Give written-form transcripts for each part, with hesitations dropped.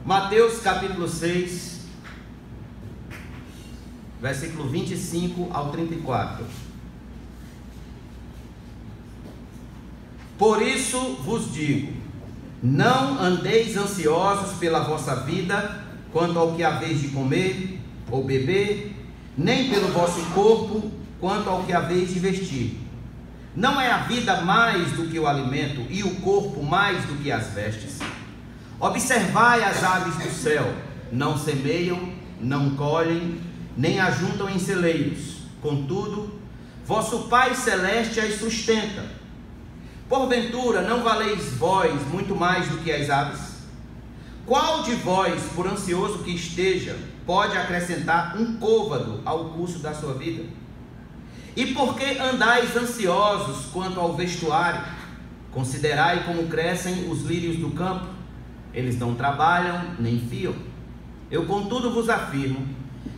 Mateus capítulo 6, versículo 25 ao 34. Por isso vos digo, não andeis ansiosos pela vossa vida, quanto ao que haveis de comer ou beber, nem pelo vosso corpo, quanto ao que haveis de vestir. Não é a vida mais do que o alimento, e o corpo mais do que as vestes? Observai as aves do céu, não semeiam, não colhem, nem ajuntam em celeiros, contudo, vosso Pai Celeste as sustenta. Porventura, não valeis vós muito mais do que as aves? Qual de vós, por ansioso que esteja, pode acrescentar um côvado ao curso da sua vida? E por que andais ansiosos quanto ao vestuário? Considerai como crescem os lírios do campo. Eles não trabalham, nem fiam. Eu, contudo, vos afirmo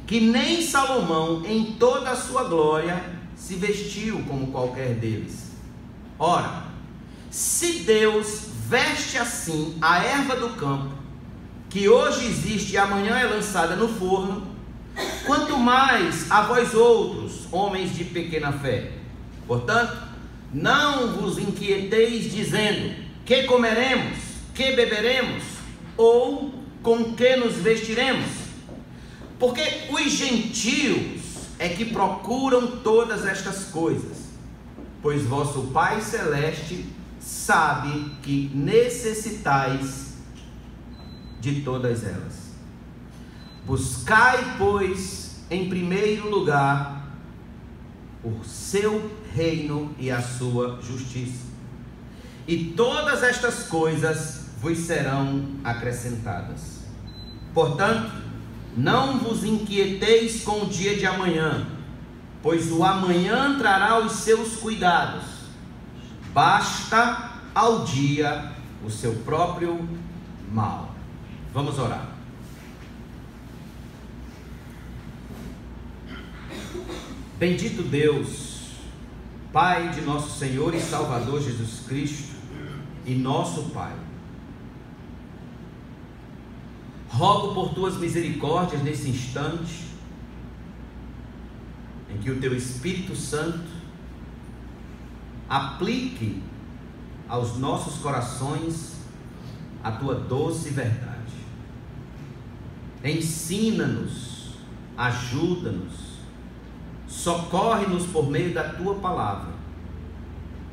que nem Salomão, em toda a sua glória, se vestiu como qualquer deles. Ora, se Deus veste assim a erva do campo, que hoje existe e amanhã é lançada no forno, quanto mais a vós outros, homens de pequena fé. Portanto, não vos inquieteis dizendo, que comeremos, que beberemos, ou com que nos vestiremos? Porque os gentios é que procuram todas estas coisas, pois vosso Pai Celeste sabe que necessitais de todas elas. Buscai, pois, em primeiro lugar o seu reino e a sua justiça, e todas estas coisas vos serão acrescentadas. Portanto, não vos inquieteis com o dia de amanhã, pois o amanhã trará os seus cuidados. Basta ao dia o seu próprio mal. Vamos orar. Bendito Deus, Pai de nosso Senhor e Salvador Jesus Cristo, e nosso Pai, rogo por tuas misericórdias nesse instante, em que o teu Espírito Santo aplique aos nossos corações a tua doce verdade. Ensina-nos, ajuda-nos, socorre-nos por meio da tua palavra,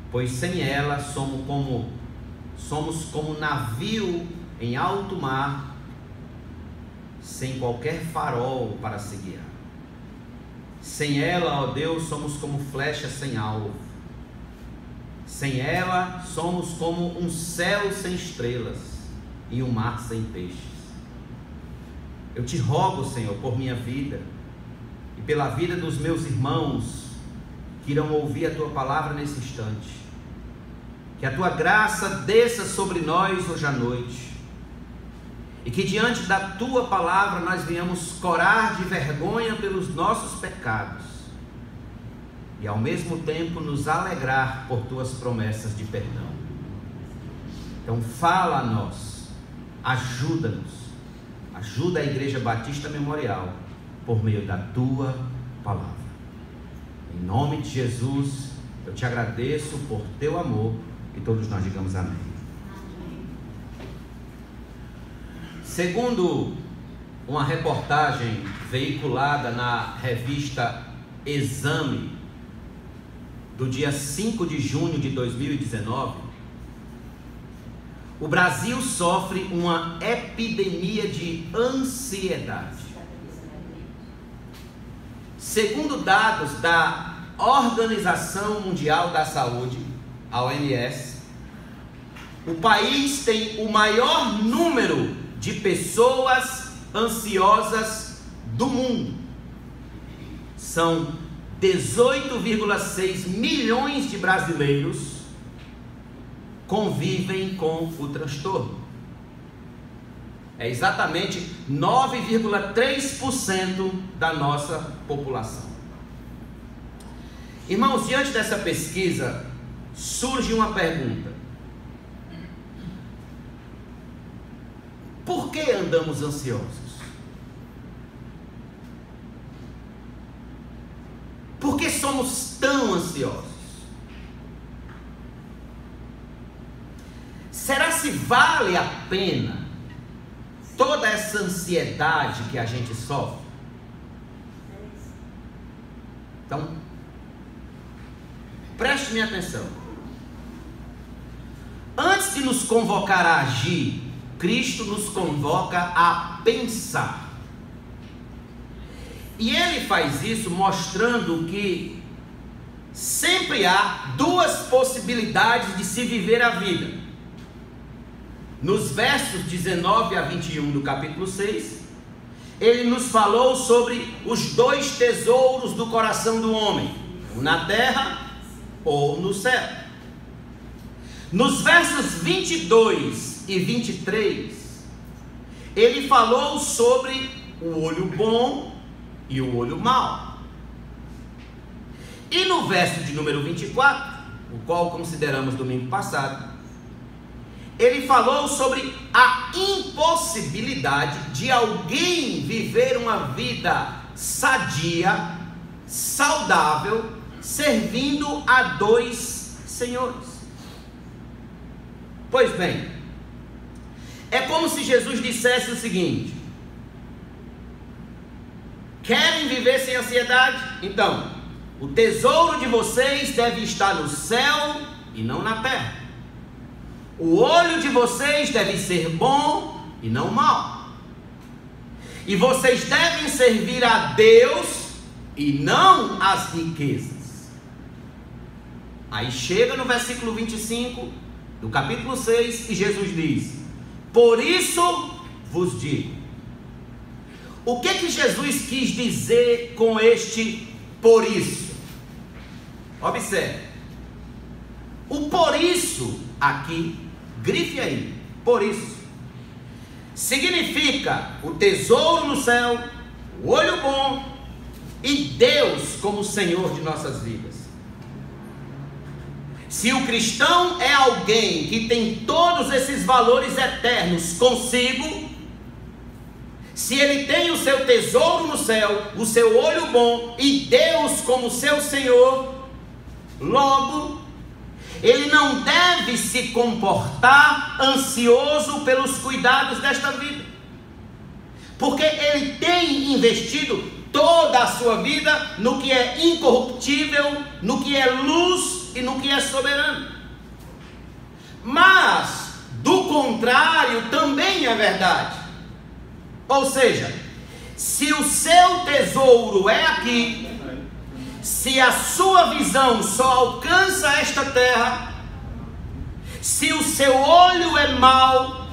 pois sem ela somos como navio em alto mar, sem qualquer farol para se guiar. Sem ela, ó Deus, somos como flechas sem alvo. Sem ela, somos como um céu sem estrelas e um mar sem peixes. Eu te rogo, Senhor, por minha vida e pela vida dos meus irmãos que irão ouvir a tua palavra nesse instante, que a tua graça desça sobre nós hoje à noite, e que diante da tua palavra nós venhamos corar de vergonha pelos nossos pecados e ao mesmo tempo nos alegrar por tuas promessas de perdão. Então fala a nós, ajuda-nos, ajuda a Igreja Batista Memorial por meio da tua palavra. Em nome de Jesus, eu te agradeço por teu amor, e todos nós digamos amém. Segundo uma reportagem veiculada na revista Exame, do dia 5 de junho de 2019, o Brasil sofre uma epidemia de ansiedade. Segundo dados da Organização Mundial da Saúde, a OMS, o país tem o maior número de pessoas ansiosas do mundo. São 18,6 milhões de brasileiros convivem com o transtorno. É exatamente 9,3% da nossa população. Irmãos, diante dessa pesquisa, surge uma pergunta: Por que andamos ansiosos? Por que somos tão ansiosos? Será se vale a pena toda essa ansiedade que a gente sofre? Então, preste minha atenção. Antes de nos convocar a agir, Cristo nos convoca a pensar. E Ele faz isso mostrando que sempre há duas possibilidades de se viver a vida. Nos versos 19 a 21 do capítulo 6, Ele nos falou sobre os dois tesouros do coração do homem, um na terra ou no céu. Nos versos 22 e 23, Ele falou sobre o olho bom e o olho mau. E no verso de número 24, o qual consideramos domingo passado, Ele falou sobre a impossibilidade de alguém viver uma vida sadia, saudável, servindo a dois senhores. Pois bem, é como se Jesus dissesse o seguinte: querem viver sem ansiedade? Então, o tesouro de vocês deve estar no céu e não na terra. O olho de vocês deve ser bom e não mau. E vocês devem servir a Deus e não as riquezas. Aí chega no versículo 25 do capítulo 6 e Jesus diz: por isso vos digo. O que Jesus quis dizer com este por isso? Observe. O por isso aqui, grife aí, por isso, significa o tesouro no céu, o olho bom e Deus como Senhor de nossas vidas. Se o cristão é alguém que tem todos esses valores eternos consigo, se ele tem o seu tesouro no céu, o seu olho bom e Deus como seu Senhor, logo, ele não deve se comportar ansioso pelos cuidados desta vida, porque ele tem investido toda a sua vida no que é incorruptível, no que é luz e no que é soberano. Mas, do contrário, também é verdade. Ou seja, se o seu tesouro é aqui, se a sua visão só alcança esta terra, se o seu olho é mau,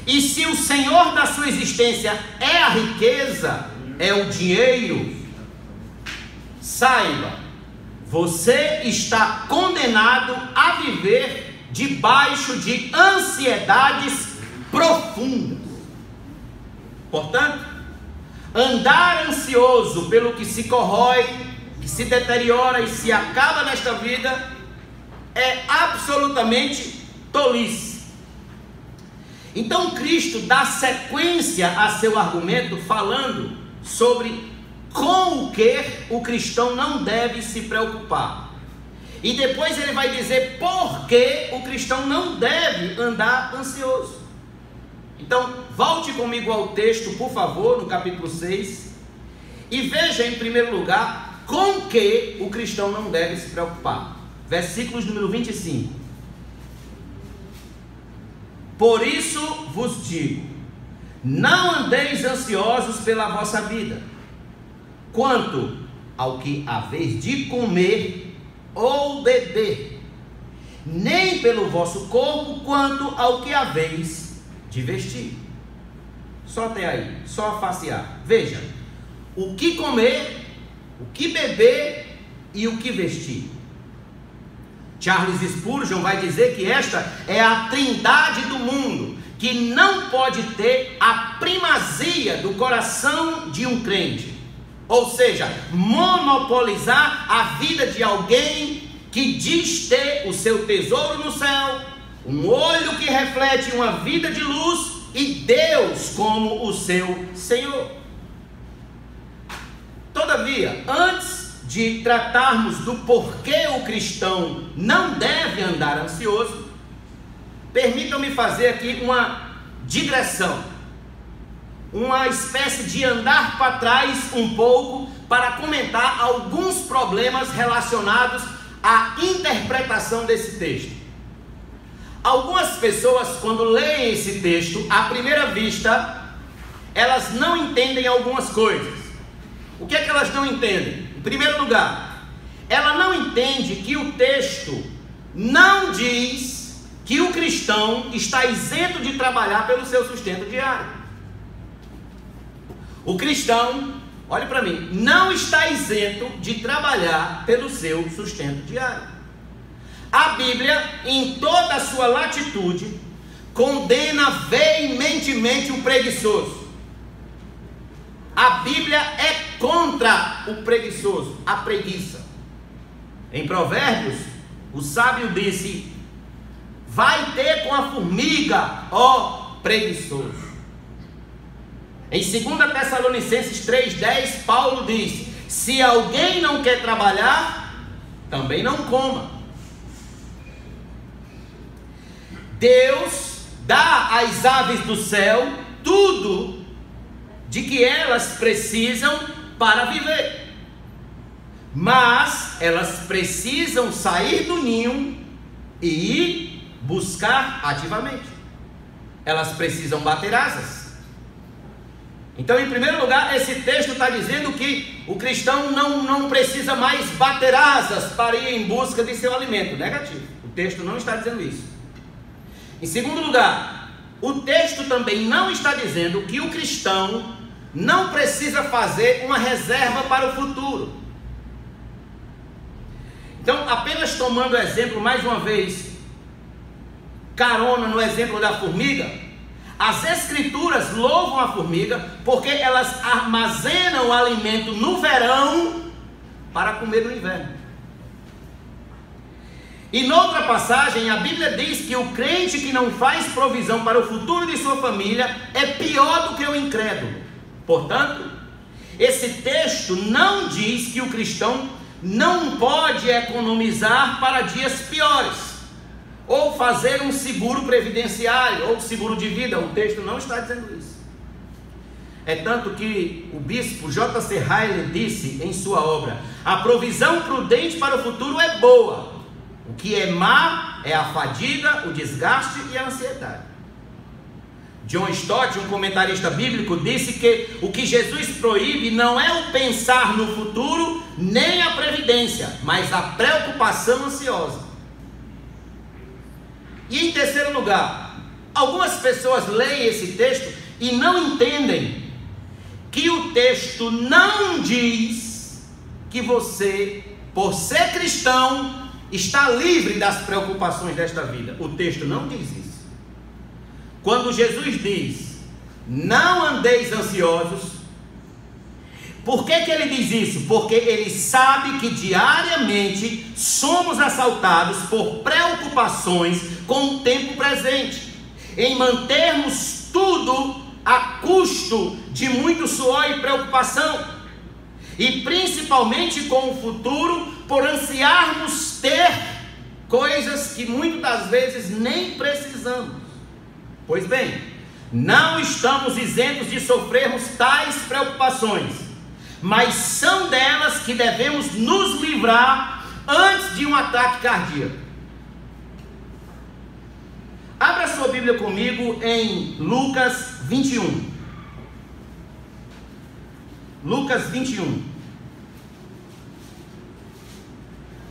e se o Senhor da sua existência é a riqueza, é o dinheiro, saiba, você está condenado a viver debaixo de ansiedades profundas. Portanto, andar ansioso pelo que se corrói, que se deteriora e se acaba nesta vida, é absolutamente tolice. Então Cristo dá sequência a seu argumento falando sobre com o que o cristão não deve se preocupar. E depois ele vai dizer por que o cristão não deve andar ansioso. Então, volte comigo ao texto, por favor, no capítulo 6, e veja em primeiro lugar com que o cristão não deve se preocupar. Versículos número 25. Por isso vos digo, não andeis ansiosos pela vossa vida, quanto ao que haveis de comer ou beber, nem pelo vosso corpo, quanto ao que haveis de vestir. Só até aí, só a face A. Veja, o que comer, o que beber e o que vestir. Charles Spurgeon vai dizer que esta é a trindade do mundo, que não pode ter a primazia do coração de um crente. Ou seja, monopolizar a vida de alguém que diz ter o seu tesouro no céu, um olho que reflete uma vida de luz e Deus como o seu Senhor. Todavia, antes de tratarmos do porquê o cristão não deve andar ansioso, permitam-me fazer aqui uma digressão, uma espécie de andar para trás um pouco, para comentar alguns problemas relacionados à interpretação desse texto. Algumas pessoas, quando leem esse texto, à primeira vista, elas não entendem algumas coisas. O que é que elas não entendem? Em primeiro lugar, ela não entende que o texto não diz que o cristão está isento de trabalhar pelo seu sustento diário. O cristão, olhe para mim, não está isento de trabalhar pelo seu sustento diário. A Bíblia, em toda a sua latitude, condena veementemente o preguiçoso. A Bíblia é contra o preguiçoso, a preguiça. Em Provérbios, o sábio disse: vai ter com a formiga, ó preguiçoso. Em 2 Tessalonicenses 3,10, Paulo diz: se alguém não quer trabalhar, também não coma. Deus dá às aves do céu tudo de que elas precisam para viver, mas elas precisam sair do ninho e ir buscar ativamente. Elas precisam bater asas. Então, em primeiro lugar, esse texto está dizendo que o cristão não precisa mais bater asas para ir em busca de seu alimento. Negativo, o texto não está dizendo isso. Em segundo lugar, o texto também não está dizendo que o cristão não precisa fazer uma reserva para o futuro. Então, apenas tomando o exemplo mais uma vez, carona no exemplo da formiga, as escrituras louvam a formiga porque elas armazenam o alimento no verão para comer no inverno. E noutra passagem, a Bíblia diz que o crente que não faz provisão para o futuro de sua família é pior do que o incrédulo. Portanto, esse texto não diz que o cristão não pode economizar para dias piores, ou fazer um seguro previdenciário, ou seguro de vida. O texto não está dizendo isso. É tanto que o bispo J.C. Ryle disse em sua obra: a provisão prudente para o futuro é boa, o que é má é a fadiga, o desgaste e a ansiedade. John Stott, um comentarista bíblico, disse que o que Jesus proíbe não é o pensar no futuro, nem a previdência, mas a preocupação ansiosa. E em terceiro lugar, algumas pessoas leem esse texto e não entendem que o texto não diz que você, por ser cristão, está livre das preocupações desta vida. O texto não diz isso. Quando Jesus diz: não andeis ansiosos, por que ele diz isso? Porque ele sabe que diariamente somos assaltados por preocupações com o tempo presente, em mantermos tudo a custo de muito suor e preocupação, e principalmente com o futuro, por ansiarmos ter coisas que muitas das vezes nem precisamos. Pois bem, não estamos isentos de sofrermos tais preocupações, mas são delas que devemos nos livrar antes de um ataque cardíaco. Abra sua Bíblia comigo em Lucas 21. Lucas 21,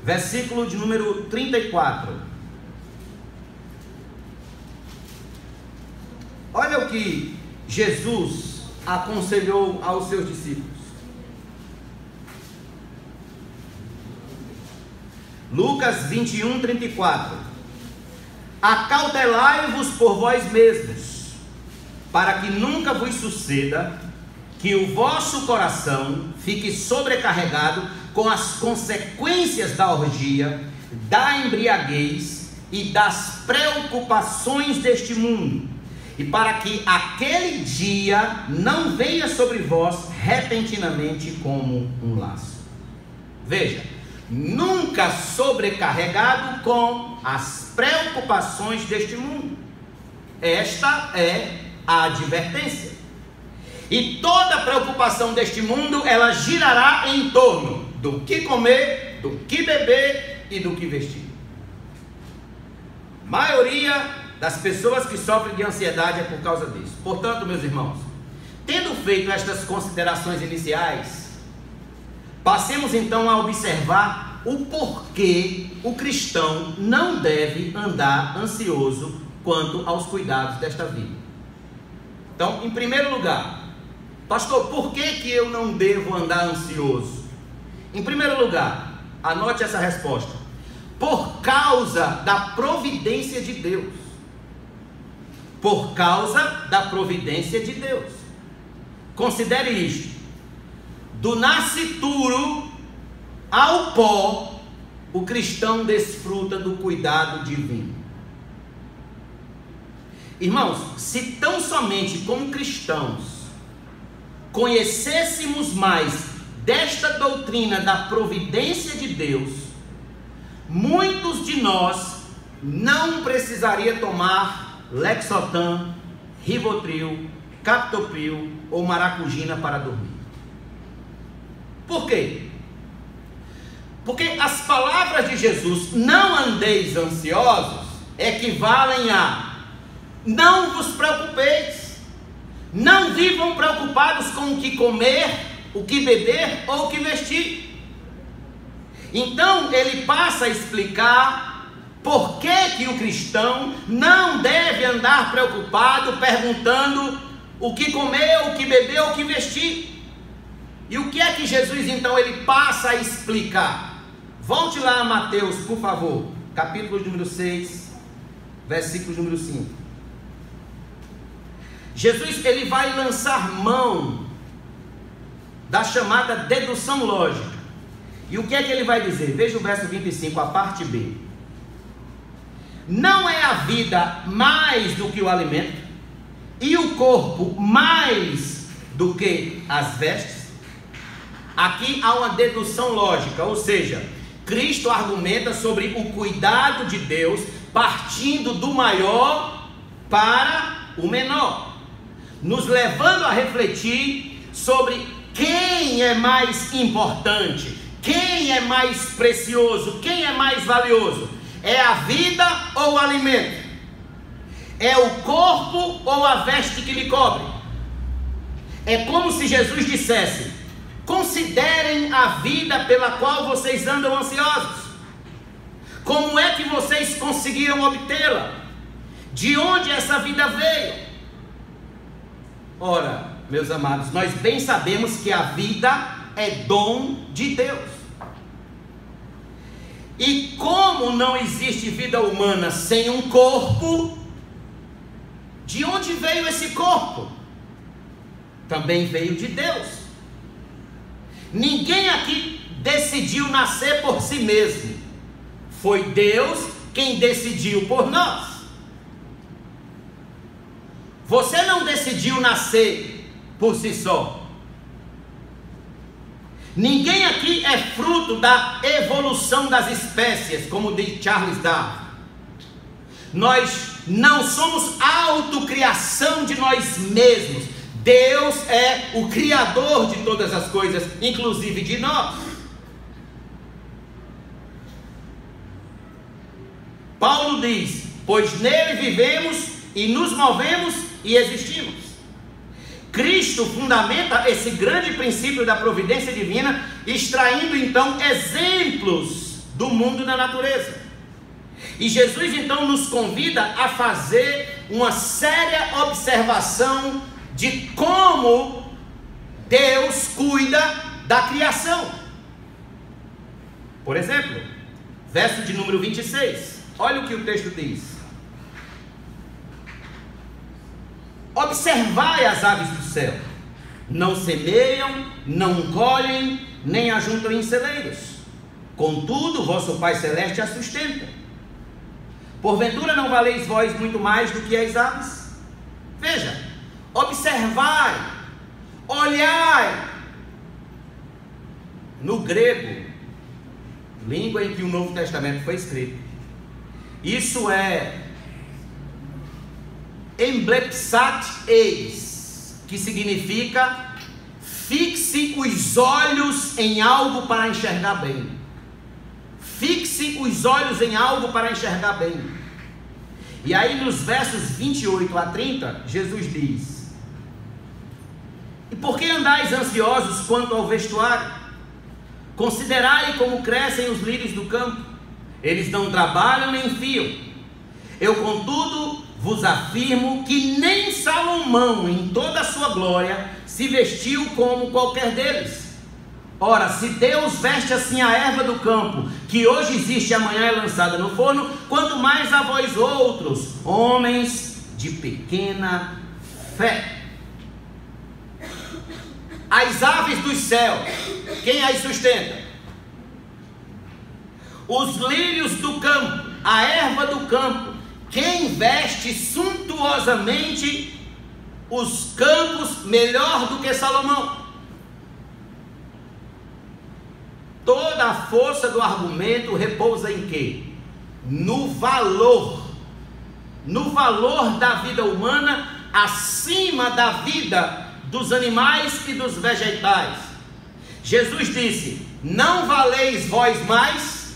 versículo de número 34. Olha o que Jesus aconselhou aos seus discípulos. Lucas 21, 34. Acautelai-vos por vós mesmos, para que nunca vos suceda que o vosso coração fique sobrecarregado com as consequências da orgia, da embriaguez e das preocupações deste mundo, e para que aquele dia não venha sobre vós repentinamente como um laço. Veja, nunca sobrecarregado com as preocupações deste mundo. Esta é a advertência. E toda preocupação deste mundo, ela girará em torno do que comer, do que beber e do que vestir. A maioria das pessoas que sofrem de ansiedade é por causa disso. Portanto, meus irmãos, tendo feito estas considerações iniciais, passemos então a observar o porquê o cristão não deve andar ansioso quanto aos cuidados desta vida. Então, em primeiro lugar, pastor, por que eu não devo andar ansioso? Em primeiro lugar, anote essa resposta: por causa da providência de Deus. Por causa da providência de Deus. Considere isto: do nascituro ao pó, o cristão desfruta do cuidado divino. Irmãos, se tão somente como cristãos conhecêssemos mais desta doutrina da providência de Deus, muitos de nós não precisaria tomar Lexotan, Rivotril, Captopril ou Maracugina para dormir. Por quê? Porque as palavras de Jesus, não andeis ansiosos, equivalem a não vos preocupeis, não vivam preocupados com o que comer, o que beber ou o que vestir. Então ele passa a explicar por que o cristão não deve andar preocupado, perguntando o que comer, o que beber ou o que vestir. E o que é que Jesus então ele passa a explicar? Volte lá a Mateus, por favor, capítulo número 6, versículo número 5. Jesus ele vai lançar mão da chamada dedução lógica. E o que é que ele vai dizer? Veja o verso 25, a parte B. Não é a vida mais do que o alimento, e o corpo mais do que as vestes? Aqui há uma dedução lógica, ou seja, Cristo argumenta sobre o cuidado de Deus, partindo do maior para o menor, nos levando a refletir sobre quem é mais importante, quem é mais precioso, quem é mais valioso. É a vida ou o alimento? É o corpo ou a veste que lhe cobre? É como se Jesus dissesse: considerem a vida pela qual vocês andam ansiosos. Como é que vocês conseguiram obtê-la? De onde essa vida veio? Ora, meus amados, nós bem sabemos que a vida é dom de Deus. E como não existe vida humana sem um corpo, de onde veio esse corpo? Também veio de Deus. Ninguém aqui decidiu nascer por si mesmo. Foi Deus quem decidiu por nós. Você não decidiu nascer por si só. Ninguém aqui é fruto da evolução das espécies, como diz Charles Darwin. Nós não somos autocriação de nós mesmos. Deus é o criador de todas as coisas, inclusive de nós. Paulo diz: pois nele vivemos e nos movemos e existimos. Cristo fundamenta esse grande princípio da providência divina, extraindo então exemplos do mundo da natureza. E Jesus então nos convida a fazer uma séria observação de como Deus cuida da criação. Por exemplo, verso de número 26, olha o que o texto diz: observai as aves do céu, não semeiam, não colhem, nem ajuntam em celeiros, contudo vosso Pai Celeste as sustenta. Porventura não valeis vós muito mais do que as aves? Veja, observai, olhai. No grego, língua em que o Novo Testamento foi escrito, isso é emblepsat eis, que significa fixe os olhos em algo para enxergar bem. Fixe os olhos em algo para enxergar bem. E aí nos versos 28 a 30, Jesus diz: e por que andais ansiosos quanto ao vestuário? Considerai como crescem os lírios do campo, eles não trabalham nem fiam. Eu, contudo, vos afirmo que nem Salomão, em toda a sua glória, se vestiu como qualquer deles. Ora, se Deus veste assim a erva do campo, que hoje existe e amanhã é lançada no forno, quanto mais a vós outros, homens de pequena fé. As aves dos céus, quem as sustenta? Os lírios do campo, a erva do campo, quem veste suntuosamente os campos melhor do que Salomão? Toda a força do argumento repousa em quê? No valor da vida humana acima da vida dos animais e dos vegetais. Jesus disse: não valeis vós mais?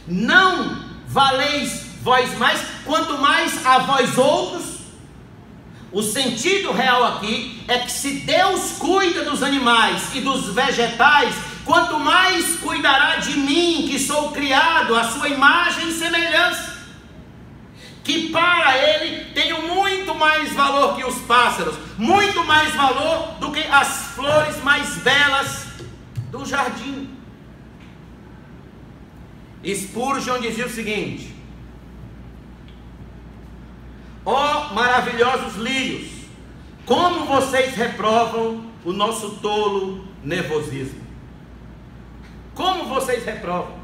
Não valeis vós mais, quanto mais a vós outros? O sentido real aqui é que se Deus cuida dos animais e dos vegetais, quanto mais cuidará de mim, que sou criado à sua imagem e semelhança, que para ele tenho muito mais valor que os pássaros, muito mais valor do que as flores mais belas do jardim. Spurgeon dizia o seguinte: ó maravilhosos lírios, como vocês reprovam o nosso tolo nervosismo. Como vocês reprovam?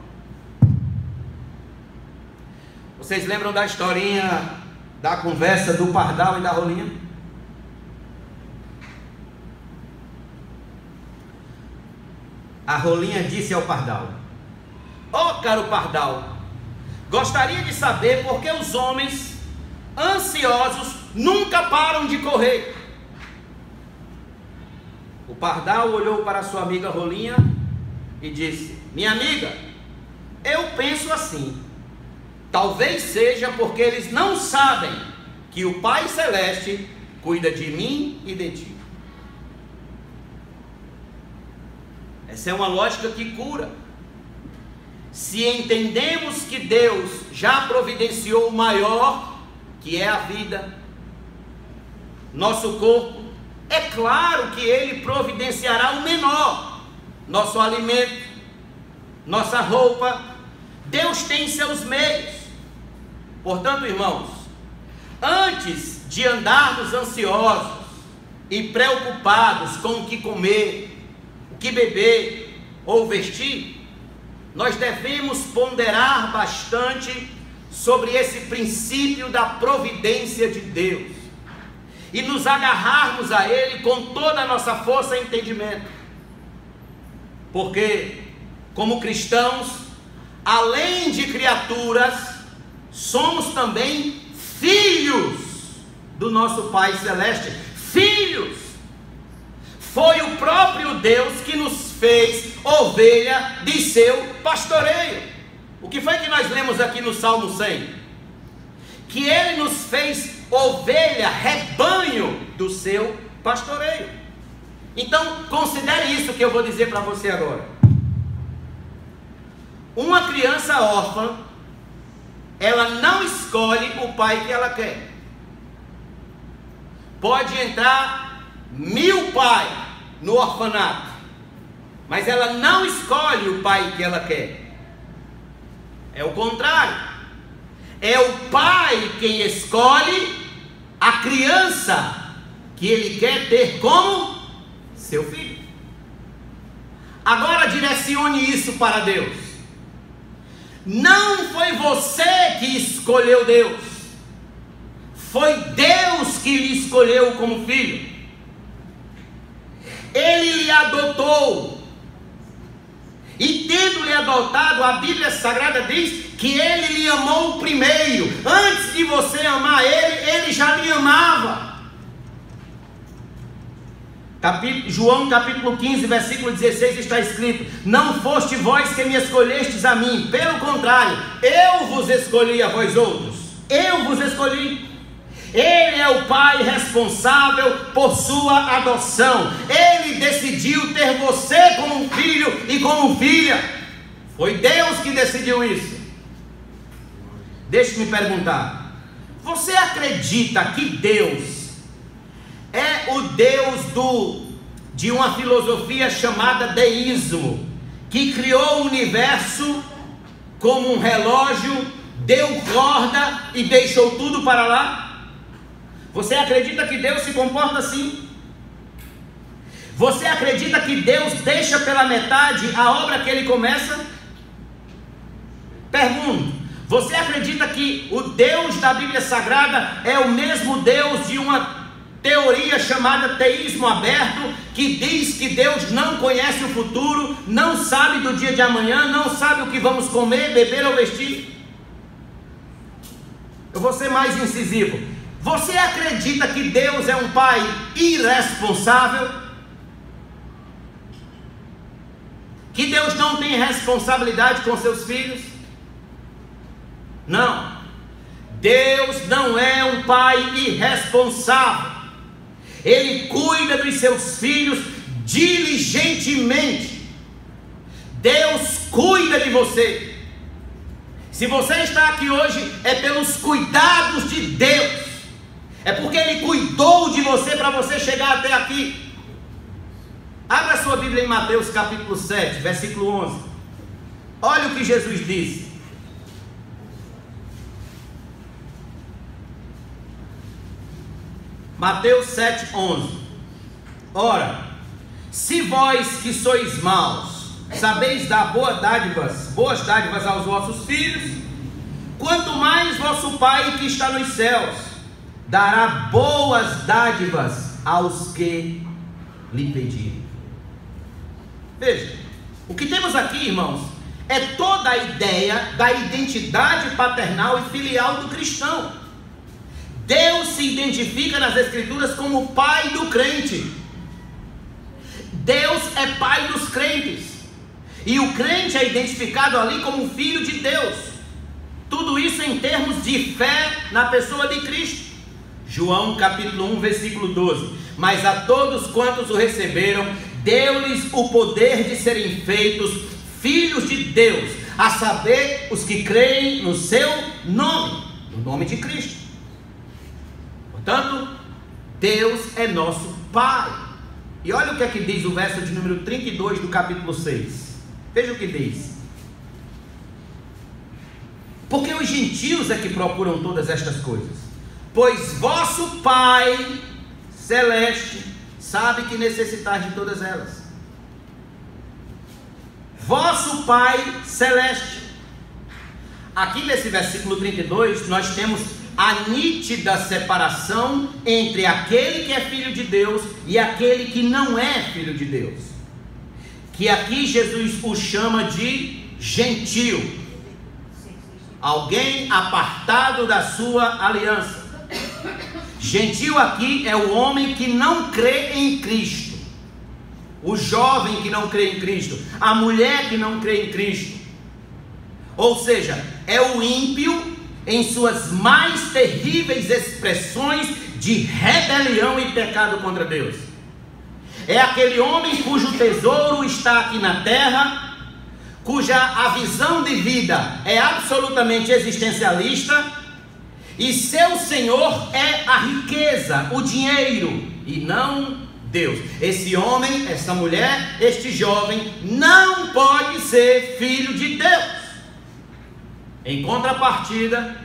Vocês lembram da historinha da conversa do pardal e da rolinha? A rolinha disse ao pardal: ó caro pardal, gostaria de saber por que os homens ansiosos nunca param de correr. O pardal olhou para sua amiga rolinha e disse: minha amiga, eu penso assim, talvez seja porque eles não sabem que o Pai Celeste cuida de mim e de ti. Essa é uma lógica que cura. Se entendemos que Deus já providenciou o maior, que é a vida, nosso corpo, é claro que Ele providenciará o menor, nosso alimento, nossa roupa. Deus tem seus meios. Portanto, irmãos, antes de andarmos ansiosos e preocupados com o que comer, o que beber ou vestir, nós devemos ponderar bastante sobre esse princípio da providência de Deus e nos agarrarmos a Ele com toda a nossa força e entendimento, porque como cristãos, além de criaturas, somos também filhos do nosso Pai Celeste. Filhos. Foi o próprio Deus que nos fez ovelha de seu pastoreio. O que foi que nós lemos aqui no Salmo 100? Que Ele nos fez ovelha, rebanho do seu pastoreio. Então, considere isso que eu vou dizer para você agora. Uma criança órfã, ela não escolhe o pai que ela quer. Pode entrar 1000 pais no orfanato, mas ela não escolhe o pai que ela quer. É o contrário. É o pai quem escolhe a criança que ele quer ter como seu filho. Agora direcione isso para Deus. Não foi você que escolheu Deus, Foi Deus que lhe escolheu como filho. Ele lhe adotou. E tendo-lhe adotado, a Bíblia Sagrada diz que ele lhe amou primeiro. Antes de você amar ele, ele já lhe amava. João capítulo 15, versículo 16 está escrito: não foste vós que me escolhestes a mim, pelo contrário, eu vos escolhi a vós outros. Eu vos escolhi. Ele é o pai responsável por sua adoção. Ele decidiu ter você como filho e como filha. Foi Deus que decidiu isso. Deixe-me perguntar: você acredita que Deus é o Deus de uma filosofia chamada deísmo, que criou o universo como um relógio, deu corda e deixou tudo para lá? Você acredita que Deus se comporta assim? Você acredita que Deus deixa pela metade a obra que Ele começa? Pergunto: você acredita que o Deus da Bíblia Sagrada é o mesmo Deus de uma teoria chamada teísmo aberto, que diz que Deus não conhece o futuro, não sabe do dia de amanhã, não sabe o que vamos comer, beber ou vestir? Eu vou ser mais incisivo: você acredita que Deus é um pai irresponsável? Que Deus não tem responsabilidade com seus filhos? Não. Deus não é um pai irresponsável. Ele cuida dos seus filhos diligentemente. Deus cuida de você. Se você está aqui hoje, é pelos cuidados de Deus. É porque Ele cuidou de você para você chegar até aqui. Abra sua Bíblia em Mateus capítulo 7, versículo 11. Olha o que Jesus disse. Mateus 7, 11. Ora, se vós que sois maus, sabeis dar boas dádivas aos vossos filhos, quanto mais vosso Pai que está nos céus dará boas dádivas aos que lhe pedirem. Veja, o que temos aqui, irmãos, é toda a ideia da identidade paternal e filial do cristão. Deus se identifica nas Escrituras como o pai do crente. Deus é pai dos crentes. E o crente é identificado ali como filho de Deus. Tudo isso em termos de fé na pessoa de Cristo. João capítulo 1, versículo 12. Mas a todos quantos o receberam, deu-lhes o poder de serem feitos filhos de Deus, a saber, os que creem no seu nome, no nome de Cristo. Portanto, Deus é nosso Pai. E olha o que é que diz o verso de número 32 do capítulo 6. Veja o que diz: porque os gentios é que procuram todas estas coisas, pois vosso Pai celeste sabe que necessitais de todas elas. Vosso Pai celeste. Aqui nesse versículo 32 nós temos a nítida separação entre aquele que é filho de Deus e aquele que não é filho de Deus, que aqui Jesus o chama de gentio, alguém apartado da sua aliança. Gentio aqui é o homem que não crê em Cristo, o jovem que não crê em Cristo, a mulher que não crê em Cristo. Ou seja, é o ímpio em suas mais terríveis expressões de rebelião e pecado contra Deus. É aquele homem cujo tesouro está aqui na terra, cuja a visão de vida é absolutamente existencialista, e seu senhor é a riqueza, o dinheiro, e não Deus. Esse homem, essa mulher, este jovem não pode ser filho de Deus. Em contrapartida,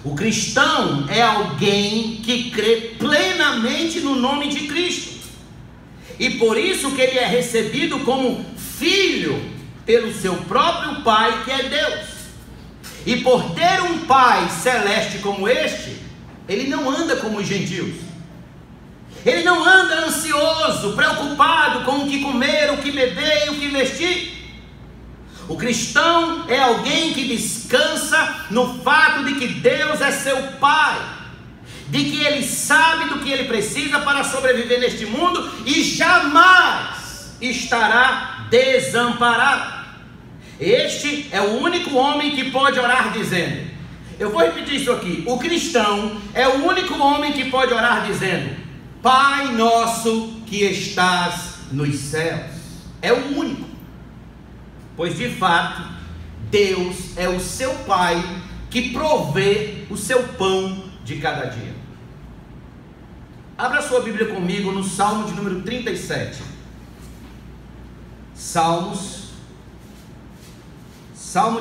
o cristão é alguém que crê plenamente no nome de Cristo, e por isso que ele é recebido como filho pelo seu próprio Pai, que é Deus. E por ter um Pai celeste como este, ele não anda como os gentios. Ele não anda ansioso, preocupado com o que comer, o que beber e o que vestir. O cristão é alguém que descansa no fato de que Deus é seu Pai, de que Ele sabe do que ele precisa para sobreviver neste mundo e jamais estará desamparado. Este é o único homem que pode orar dizendo, eu vou repetir isso aqui, o cristão é o único homem que pode orar dizendo: Pai nosso que estás nos céus. É o único, pois de fato Deus é o seu Pai que provê o seu pão de cada dia. Abra sua Bíblia comigo no Salmo de número 37. Salmo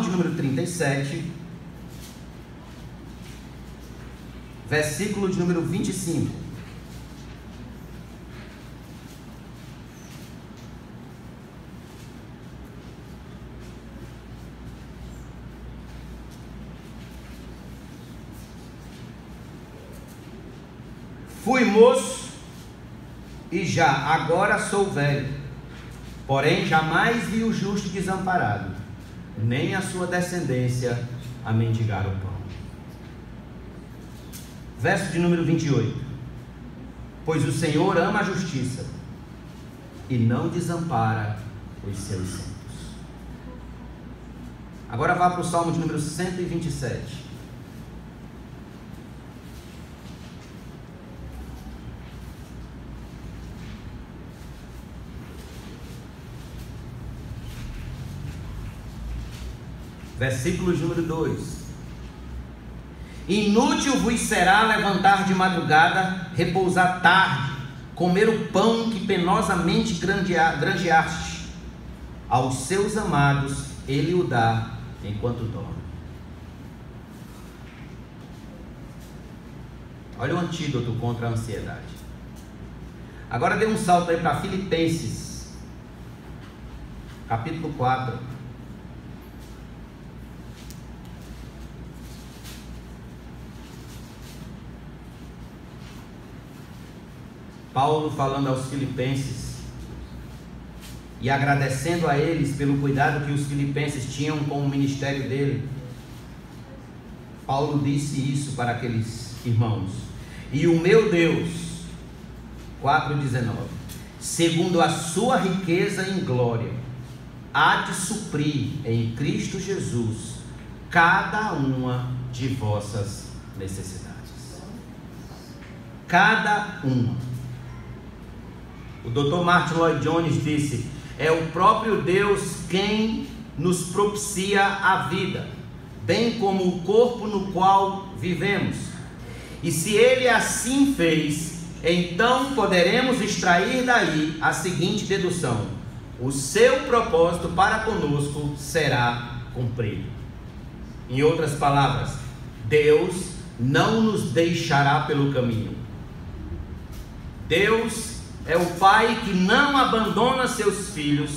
de número 37, versículo de número 25. Fui moço e já agora sou velho, porém jamais vi o justo desamparado, nem a sua descendência a mendigar o pão. Verso de número 28. Pois o Senhor ama a justiça e não desampara os seus santos. Agora vá para o Salmo de número 127. Versículo número 2. Inútil vos será levantar de madrugada, repousar tarde, comer o pão que penosamente granjeaste. Aos seus amados ele o dá enquanto dorme. Olha o antídoto contra a ansiedade. Agora dê um salto aí para Filipenses, capítulo 4. Paulo falando aos filipenses e agradecendo a eles pelo cuidado que os filipenses tinham com o ministério dele. Paulo disse isso para aqueles irmãos: e o meu Deus, 4,19, segundo a sua riqueza em glória, há de suprir em Cristo Jesus cada uma de vossas necessidades. Cada uma. O Dr. Martin Lloyd Jones disse: é o próprio Deus quem nos propicia a vida, bem como o corpo no qual vivemos. E se Ele assim fez, então poderemos extrair daí a seguinte dedução: o seu propósito para conosco será cumprido. Em outras palavras, Deus não nos deixará pelo caminho. Deus é o Pai que não abandona seus filhos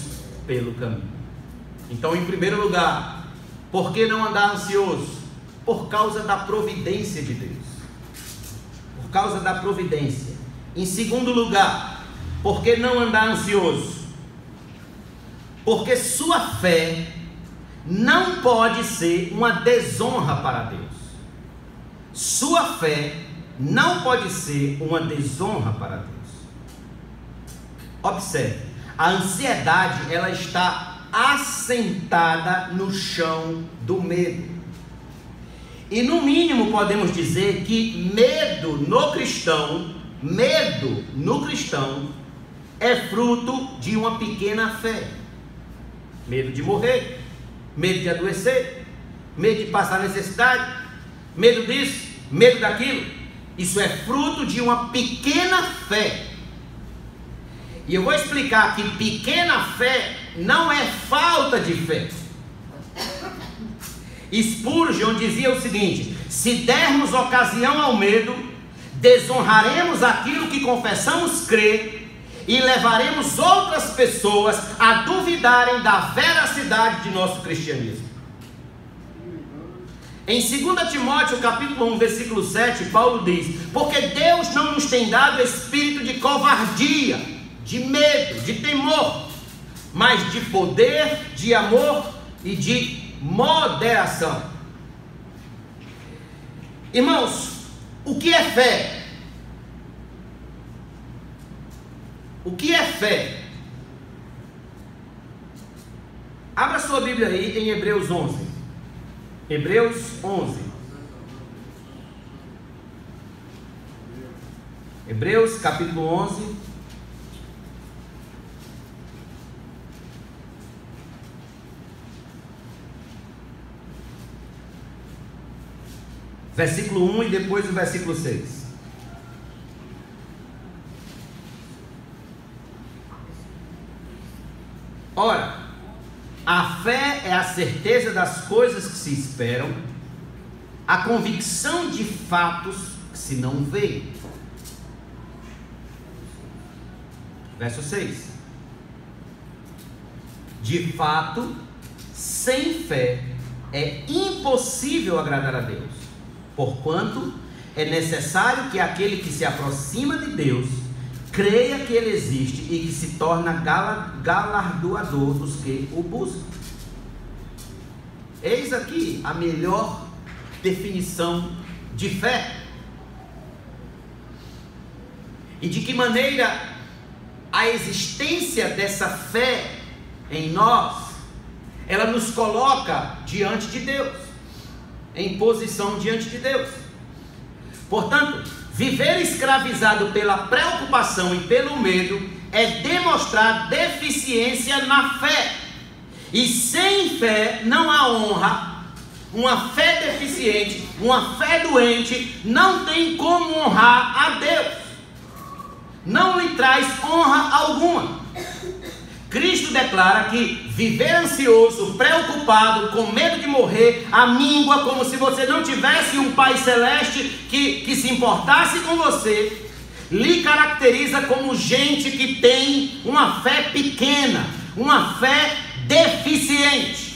pelo caminho. Então, em primeiro lugar, por que não andar ansioso? Por causa da providência de Deus. Por causa da providência. Em segundo lugar, por que não andar ansioso? Porque sua fé não pode ser uma desonra para Deus. Sua fé não pode ser uma desonra para Deus. Observe, a ansiedade, ela está assentada no chão do medo. E no mínimo podemos dizer que medo no cristão é fruto de uma pequena fé. Medo de morrer, medo de adoecer, medo de passar necessidade, medo disso, medo daquilo. Isso é fruto de uma pequena fé. E eu vou explicar que pequena fé não é falta de fé. Spurgeon dizia o seguinte: se dermos ocasião ao medo, desonraremos aquilo que confessamos crer e levaremos outras pessoas a duvidarem da veracidade de nosso cristianismo. Em 2 Timóteo capítulo 1, versículo 7, Paulo diz: porque Deus não nos tem dado espírito de covardia, de medo, de temor, mas de poder, de amor e de moderação. Irmãos, o que é fé? O que é fé? Abra sua Bíblia aí em Hebreus 11. Hebreus 11. Hebreus capítulo 11. Versículo 1 e depois o versículo 6. Ora, a fé é a certeza das coisas que se esperam, a convicção de fatos que se não veem. Verso 6. De fato, sem fé é impossível agradar a Deus, porquanto é necessário que aquele que se aproxima de Deus creia que Ele existe e que se torna galardoador dos que o buscam. Eis aqui a melhor definição de fé. E de que maneira a existência dessa fé em nós, ela nos coloca diante de Deus, em posição diante de Deus. Portanto, viver escravizado pela preocupação e pelo medo é demonstrar deficiência na fé. E sem fé não há honra. Uma fé deficiente, uma fé doente, não tem como honrar a Deus. Não lhe traz honra alguma. Cristo declara que viver ansioso, preocupado, com medo de morrer, amíngua, como se você não tivesse um Pai Celeste que se importasse com você, lhe caracteriza como gente que tem uma fé pequena, uma fé deficiente.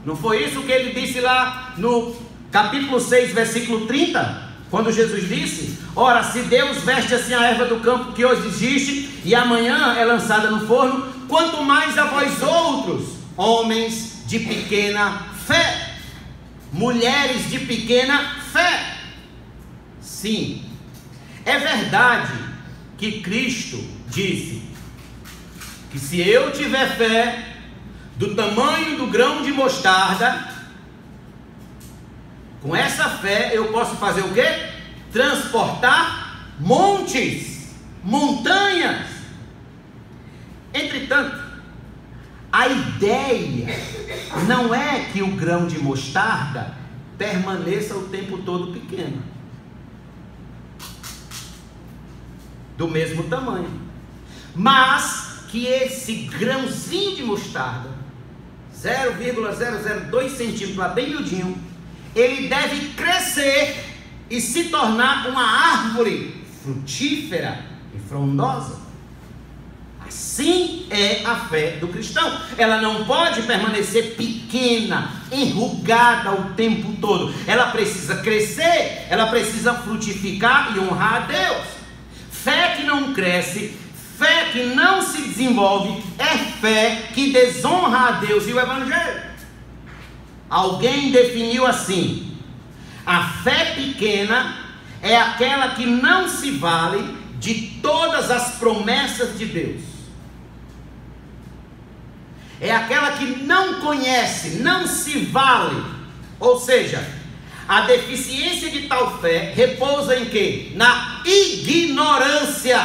Não foi isso que ele disse lá no capítulo 6, versículo 30? Quando Jesus disse: ora, se Deus veste assim a erva do campo que hoje existe e amanhã é lançada no forno, quanto mais a vós outros, homens de pequena fé, mulheres de pequena fé. Sim, é verdade que Cristo disse que se eu tiver fé do tamanho do grão de mostarda, com essa fé eu posso fazer o quê? Transportar montes, montanhas. Entretanto, a ideia não é que o grão de mostarda permaneça o tempo todo pequeno, do mesmo tamanho, mas que esse grãozinho de mostarda, 0,002 centímetros, lá bem miudinho, ele deve crescer e se tornar uma árvore frutífera e frondosa. Assim é a fé do cristão. Ela não pode permanecer pequena, enrugada o tempo todo. Ela precisa crescer, ela precisa frutificar e honrar a Deus. Fé que não cresce, fé que não se desenvolve, é fé que desonra a Deus e o Evangelho. Alguém definiu assim: a fé pequena é aquela que não se vale de todas as promessas de Deus. É aquela que não conhece, não se vale. Ou seja, a deficiência de tal fé repousa em quê? Na ignorância.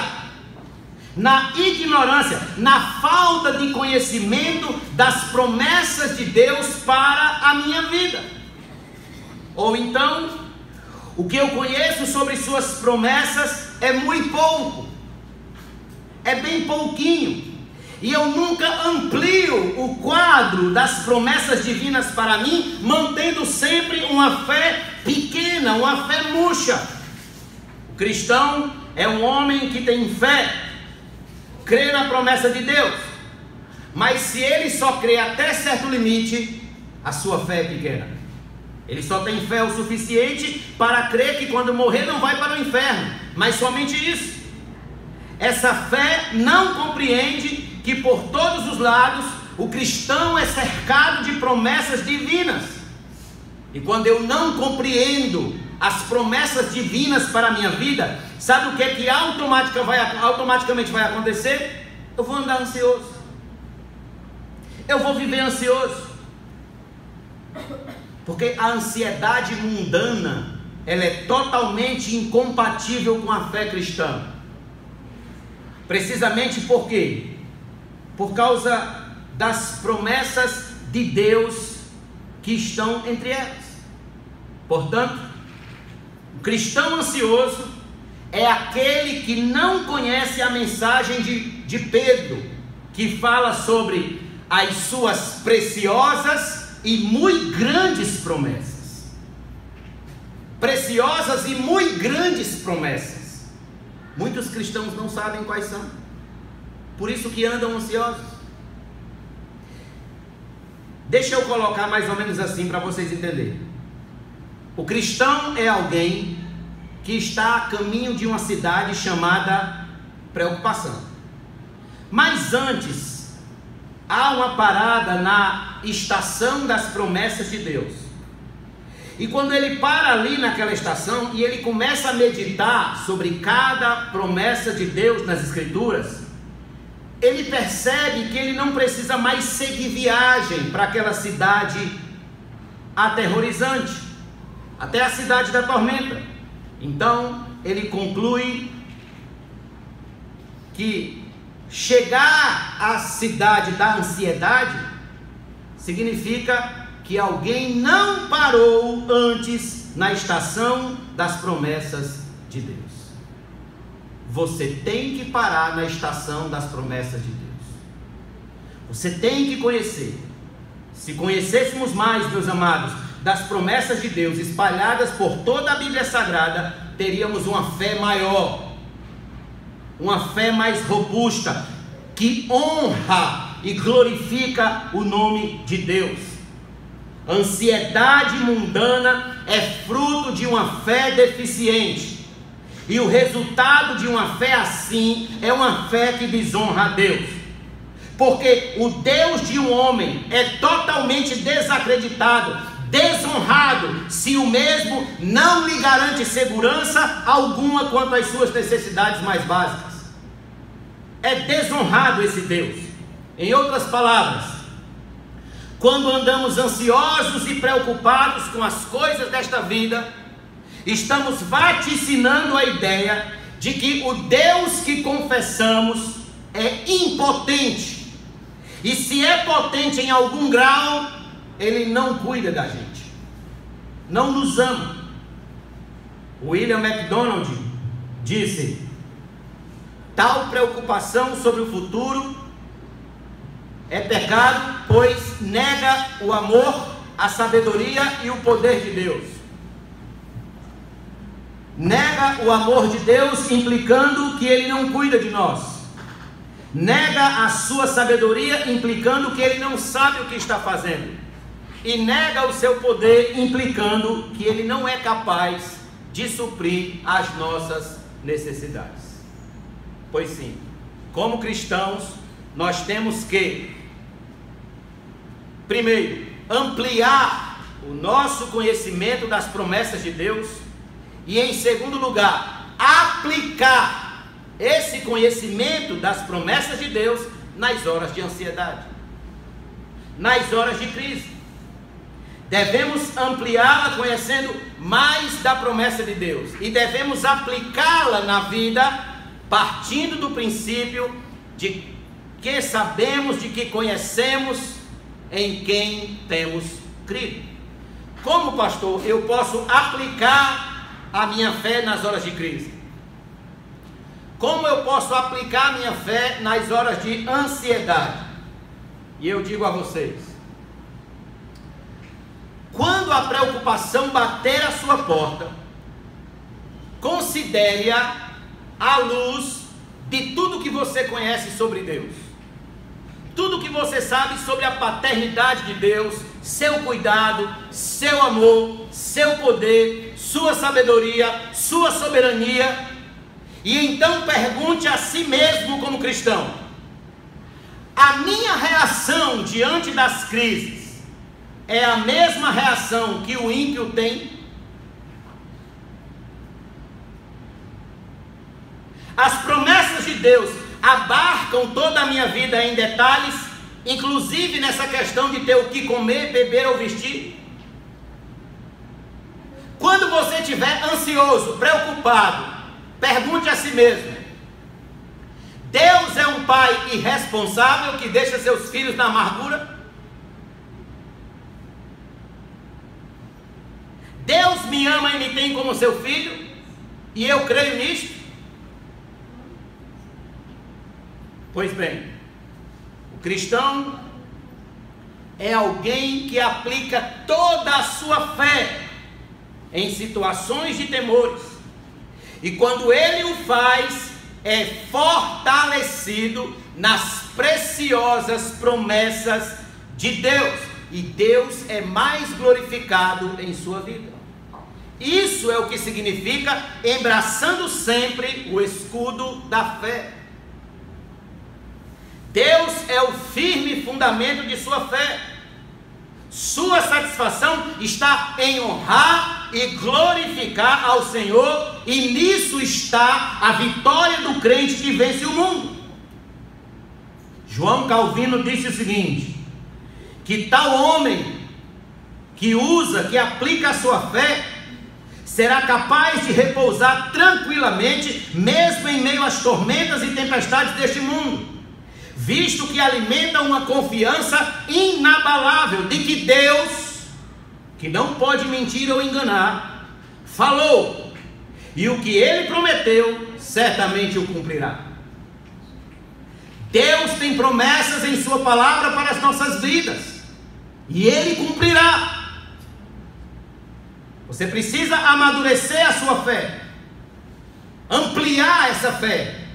Na ignorância, na falta de conhecimento das promessas de Deus para a minha vida. Ou então, o que eu conheço sobre suas promessas é muito pouco, é bem pouquinho, e eu nunca amplio o quadro das promessas divinas para mim, mantendo sempre uma fé pequena, uma fé murcha. O cristão é um homem que tem fé, crê na promessa de Deus, mas se ele só crê até certo limite, a sua fé é pequena. Ele só tem fé o suficiente para crer que quando morrer não vai para o inferno, mas somente isso. Essa fé não compreende que por todos os lados o cristão é cercado de promessas divinas. E quando eu não compreendo as promessas divinas para a minha vida, sabe o que é que automaticamente vai acontecer? Eu vou andar ansioso, eu vou viver ansioso, porque a ansiedade mundana, ela é totalmente incompatível com a fé cristã. Precisamente por quê? Por causa das promessas de Deus que estão entre elas. Portanto, o cristão ansioso é aquele que não conhece a mensagem de Pedro, que fala sobre as suas preciosas e muito grandes promessas. Preciosas e muito grandes promessas. Muitos cristãos não sabem quais são, por isso que andam ansiosos. Deixa eu colocar mais ou menos assim para vocês entenderem. O cristão é alguém que está a caminho de uma cidade chamada preocupação. Mas antes, há uma parada na estação das promessas de Deus. E quando ele para ali naquela estação e ele começa a meditar sobre cada promessa de Deus nas Escrituras, ele percebe que ele não precisa mais seguir viagem para aquela cidade aterrorizante, até a cidade da tormenta. Então ele conclui que chegar à cidade da ansiedade significa que alguém não parou antes na estação das promessas de Deus. Você tem que parar na estação das promessas de Deus. Você tem que conhecer. Se conhecêssemos mais, meus amados, das promessas de Deus espalhadas por toda a Bíblia Sagrada, teríamos uma fé maior, uma fé mais robusta, que honra e glorifica o nome de Deus. Ansiedade mundana é fruto de uma fé deficiente, e o resultado de uma fé assim é uma fé que desonra a Deus, porque o Deus de um homem é totalmente desacreditado, desonrado, se o mesmo não lhe garante segurança alguma quanto às suas necessidades mais básicas. É desonrado esse Deus. Em outras palavras, quando andamos ansiosos e preocupados com as coisas desta vida, estamos vaticinando a ideia de que o Deus que confessamos é impotente, e se é potente em algum grau, Ele não cuida da gente, não nos ama. William MacDonald disse: tal preocupação sobre o futuro é pecado, pois nega o amor, a sabedoria e o poder de Deus. Nega o amor de Deus, implicando que Ele não cuida de nós. Nega a sua sabedoria, implicando que Ele não sabe o que está fazendo. E nega o seu poder, implicando que Ele não é capaz de suprir as nossas necessidades. Pois sim, como cristãos, nós temos que, primeiro, ampliar o nosso conhecimento das promessas de Deus, e em segundo lugar, aplicar esse conhecimento das promessas de Deus nas horas de ansiedade, nas horas de crise. Devemos ampliá-la conhecendo mais da promessa de Deus, e devemos aplicá-la na vida partindo do princípio de que sabemos, de que conhecemos em quem temos crido. Como pastor, eu posso aplicar a minha fé nas horas de crise? Como eu posso aplicar a minha fé nas horas de ansiedade? E eu digo a vocês: quando a preocupação bater a sua porta, considere-a à luz de tudo que você conhece sobre Deus, tudo que você sabe sobre a paternidade de Deus, seu cuidado, seu amor, seu poder, sua sabedoria, sua soberania. E então pergunte a si mesmo como cristão: a minha reação diante das crises é a mesma reação que o ímpio tem? As promessas de Deus abarcam toda a minha vida em detalhes, inclusive nessa questão de ter o que comer, beber ou vestir? Quando você estiver ansioso, preocupado, pergunte a si mesmo: Deus é um pai irresponsável que deixa seus filhos na amargura? Deus me ama e me tem como seu filho? E eu creio nisto? Pois bem, o cristão é alguém que aplica toda a sua fé em situações de temores. E quando ele o faz, é fortalecido nas preciosas promessas de Deus. E Deus é mais glorificado em sua vida. Isso é o que significa embraçando sempre o escudo da fé. Deus é o firme fundamento de sua fé. Sua satisfação está em honrar e glorificar ao Senhor, e nisso está a vitória do crente que vence o mundo. João Calvino disse o seguinte: que tal homem que aplica a sua fé, será capaz de repousar tranquilamente, mesmo em meio às tormentas e tempestades deste mundo, visto que alimenta uma confiança inabalável de que Deus, que não pode mentir ou enganar, falou, e o que Ele prometeu, certamente o cumprirá. Deus tem promessas em sua palavra para as nossas vidas, e Ele cumprirá. Você precisa amadurecer a sua fé, ampliar essa fé,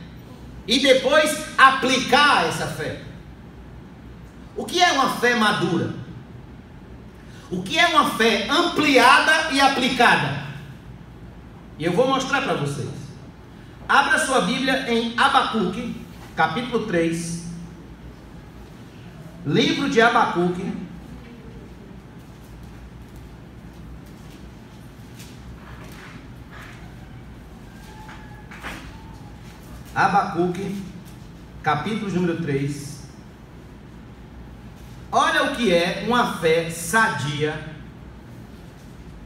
e depois aplicar essa fé. O que é uma fé madura? O que é uma fé ampliada e aplicada? E eu vou mostrar para vocês. Abra sua Bíblia em Abacuque, capítulo 3. Livro de Abacuque. Abacuque, capítulo número 3. Olha o que é uma fé sadia,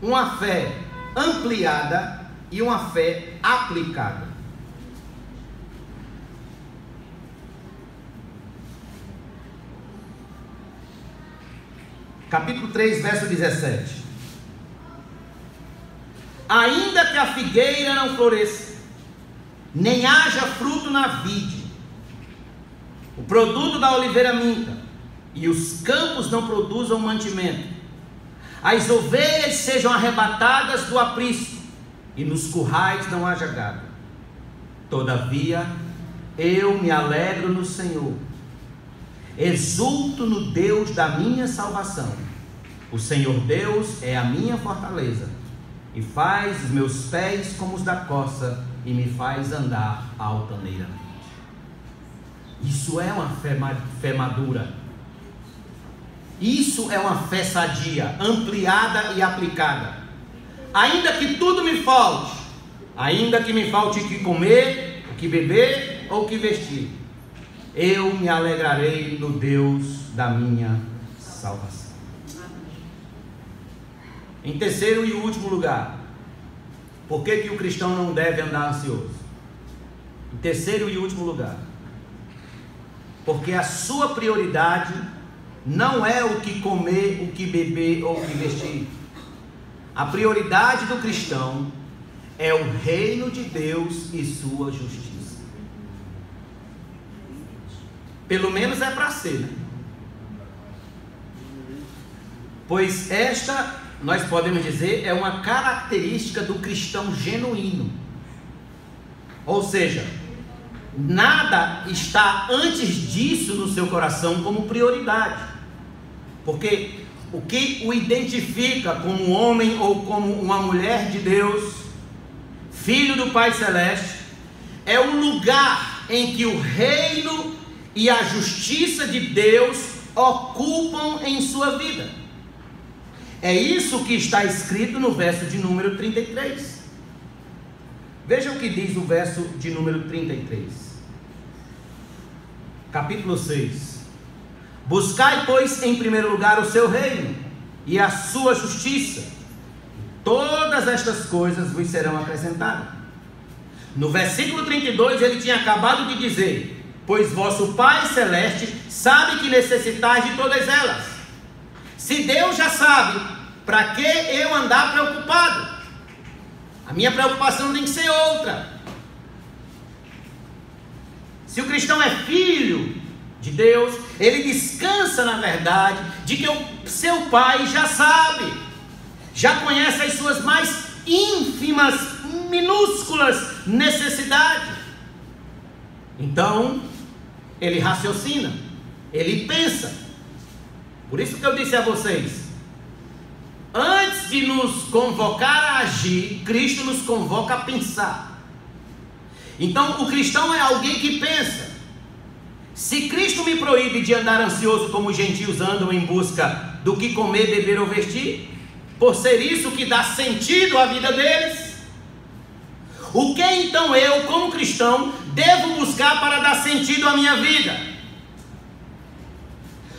uma fé ampliada e uma fé aplicada. Capítulo 3, verso 17. Ainda que a figueira não floresça, nem haja fruto na vide, o produto da oliveira minta, e os campos não produzam mantimento, as ovelhas sejam arrebatadas do aprisco, e nos currais não haja gado, todavia eu me alegro no Senhor, exulto no Deus da minha salvação. O Senhor Deus é a minha fortaleza, e faz os meus pés como os da coça, e me faz andar altaneiramente. Isso é uma fé madura. Isso é uma fé sadia, ampliada e aplicada. Ainda que tudo me falte, ainda que me falte o que comer, o que beber ou o que vestir, eu me alegrarei no Deus da minha salvação. Em terceiro e último lugar, por que o cristão não deve andar ansioso? Em terceiro e último lugar, porque a sua prioridade não é o que comer, o que beber ou o que vestir. A prioridade do cristão é o reino de Deus e sua justiça. Pelo menos é para ser, né? Pois esta, nós podemos dizer, é uma característica do cristão genuíno. Ou seja, nada está antes disso no seu coração como prioridade. Porque o que o identifica como um homem ou como uma mulher de Deus, filho do Pai Celeste, é o lugar em que o reino e a justiça de Deus ocupam em sua vida. É isso que está escrito no verso de número 33. Veja o que diz o verso de número 33. Capítulo 6. Buscai, pois, em primeiro lugar o seu reino e a sua justiça, todas estas coisas vos serão acrescentadas. No versículo 32 ele tinha acabado de dizer: pois vosso Pai Celeste sabe que necessitais de todas elas. Se Deus já sabe, para que eu andar preocupado? A minha preocupação tem que ser outra. Se o cristão é filho de Deus, ele descansa na verdade de que o seu Pai já sabe, já conhece as suas mais ínfimas, minúsculas necessidades. Então ele raciocina, ele pensa. Por isso que eu disse a vocês, antes de nos convocar a agir, Cristo nos convoca a pensar. Então o cristão é alguém que pensa. Se Cristo me proíbe de andar ansioso como os gentios andam em busca do que comer, beber ou vestir, por ser isso que dá sentido à vida deles, o que então eu, como cristão, devo buscar para dar sentido à minha vida?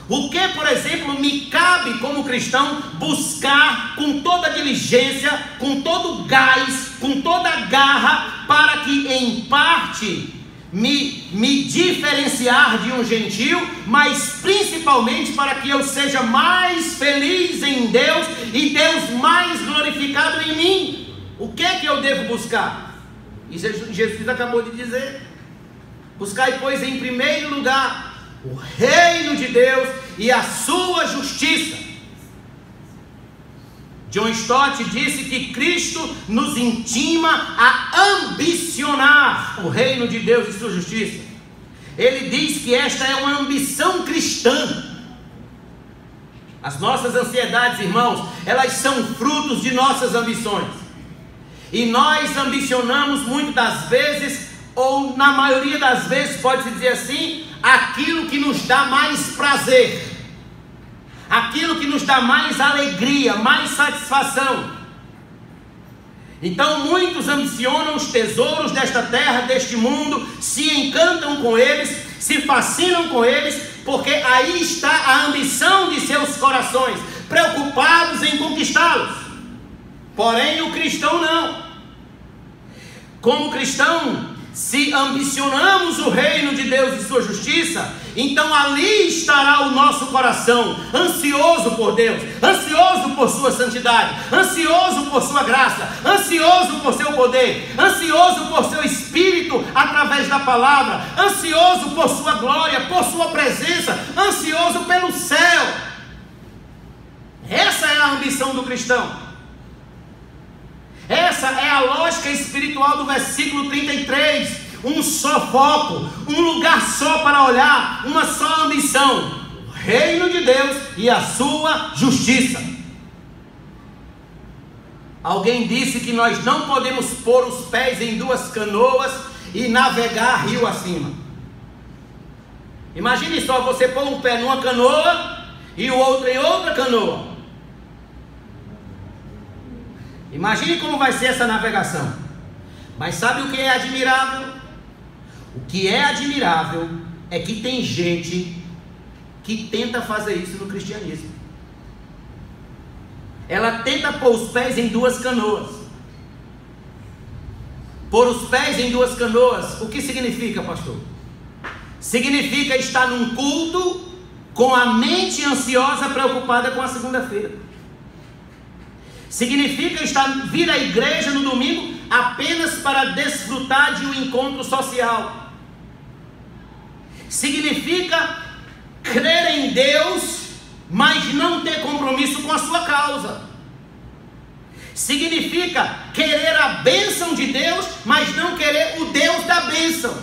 O que, por exemplo, me cabe como cristão buscar com toda diligência, com todo gás, com toda garra, para que em parte me diferenciar de um gentio, mas principalmente para que eu seja mais feliz em Deus e Deus mais glorificado em mim? O que é que eu devo buscar? E Jesus acabou de dizer: buscai, pois, em primeiro lugar o reino de Deus e a sua justiça. John Stott disse que Cristo nos intima a ambicionar o reino de Deus e sua justiça. Ele diz que esta é uma ambição cristã. As nossas ansiedades, irmãos, elas são frutos de nossas ambições. E nós ambicionamos muitas das vezes, ou na maioria das vezes, pode-se dizer assim, aquilo que nos dá mais prazer, aquilo que nos dá mais alegria, mais satisfação. Então muitos ambicionam os tesouros desta terra, deste mundo, se encantam com eles, se fascinam com eles, porque aí está a ambição de seus corações, preocupados em conquistá-los. Porém o cristão não. Como cristão, se ambicionamos o reino de Deus e sua justiça, então ali estará o nosso coração, ansioso por Deus, ansioso por sua santidade, ansioso por sua graça, ansioso por seu poder, ansioso por seu espírito através da palavra, ansioso por sua glória, por sua presença, ansioso pelo céu. Essa é a ambição do cristão. Essa é a lógica espiritual do versículo 33. Um só foco, um lugar só para olhar, uma só ambição: o reino de Deus e a sua justiça. Alguém disse que nós não podemos pôr os pés em duas canoas e navegar rio acima. Imagine só, você pôr um pé numa canoa e o outro em outra canoa. Imagine como vai ser essa navegação. Mas sabe o que é admirável? O que é admirável é que tem gente que tenta fazer isso no cristianismo. Ela tenta pôr os pés em duas canoas. Pôr os pés em duas canoas, o que significa, pastor? Significa estar num culto com a mente ansiosa, preocupada com a segunda-feira. Significa vir à igreja no domingo apenas para desfrutar de um encontro social. Significa crer em Deus, mas não ter compromisso com a sua causa. Significa querer a bênção de Deus, mas não querer o Deus da bênção.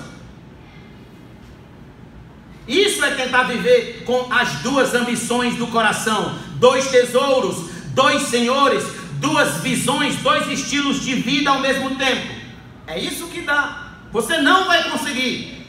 Isso é tentar viver com as duas ambições do coração, 2 tesouros, 2 senhores, 2 visões, 2 estilos de vida ao mesmo tempo. É isso que dá. Você não vai conseguir.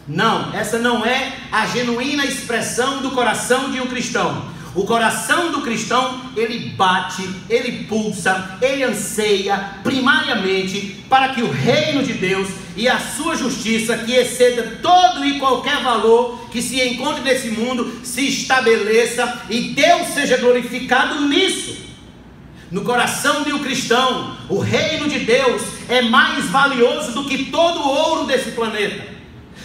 Não, essa não é a genuína expressão do coração de um cristão. O coração do cristão, ele bate, ele pulsa, ele anseia primariamente para que o reino de Deus e a sua justiça, que exceda todo e qualquer valor que se encontre nesse mundo, se estabeleça e Deus seja glorificado nisso. No coração de um cristão, o reino de Deus é mais valioso do que todo o ouro desse planeta.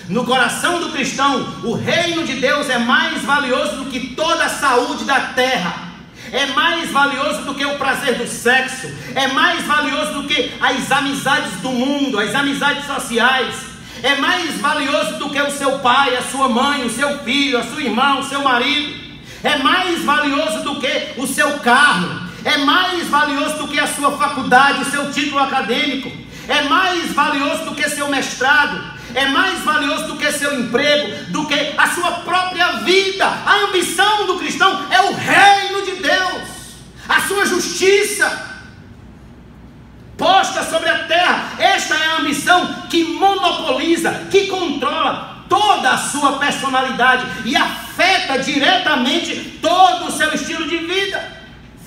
No coração do cristão, o reino de Deus é mais valioso do que toda a saúde da terra, é mais valioso do que o prazer do sexo, é mais valioso do que as amizades do mundo, as amizades sociais, é mais valioso do que o seu pai, a sua mãe, o seu filho, a sua irmã, o seu marido, é mais valioso do que o seu carro, é mais valioso do que a sua faculdade, o seu título acadêmico, é mais valioso do que seu mestrado, é mais valioso do que seu emprego, do que a sua própria vida. A ambição do cristão é o reino de Deus, a sua justiça posta sobre a terra. Esta é a ambição que monopoliza, que controla toda a sua personalidade e afeta diretamente todo o seu estilo de vida.